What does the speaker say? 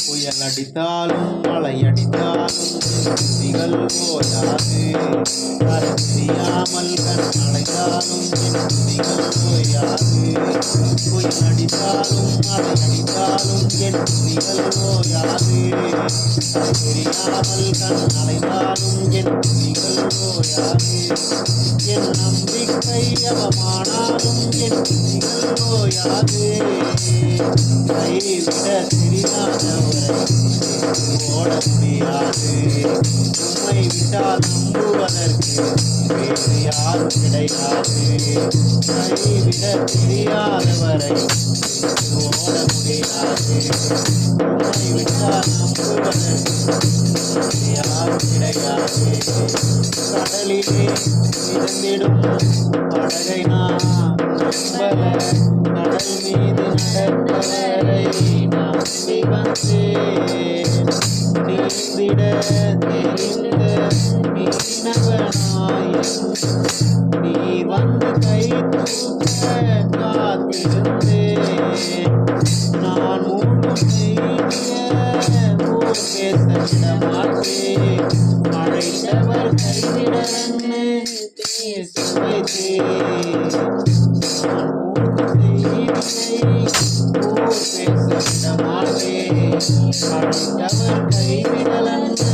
புயல் அடித்தாலும் மழை அடித்தாலும் துதிகள் ஓயாது. கரை தெரியாமல் கண் அடைந்தாலும் என் துதிகள் ஓயாது. புயல் அடித்தாலும் மழை அடித்தாலும் என் துதிகள் ஓயாது. கரை தெரியாமல் கண் அடைந்தாலும் என் துதிகள் ஓயாது. என் நம்பிக்கை அவமானாலும் என் துதிகள் ஓயாது. கைவிட தெரியாதவரை ஓட முடியாது. உம்மை விட்டால் நம்புவதற்கு வேறு யாரும் கிடையாது. கைவிட தெரியாதவரை ஓட முடியாது. உம்மை விட்டால் நம்புவதற்கு யாரும் கிடையாது. கடலிலே மிதந்திடும் படகை நான் நம்பல. கடல் மீது நடப்பவரை நான் வந்தேன். நீந்திட தெரிந்த மீனவனாய் நீ வந்து கை தூக்க காத்திருந்தேன். நான் மூடும் செய்திய ஊர் பேச மாட்டேன். அழைத்தவர் கைவிடன்னு பேச வைத்தேன். நான் மூடும் செய்தியை ஊர் பேச மாட்டேன். அழைத்தவர் கைவிடலன்னு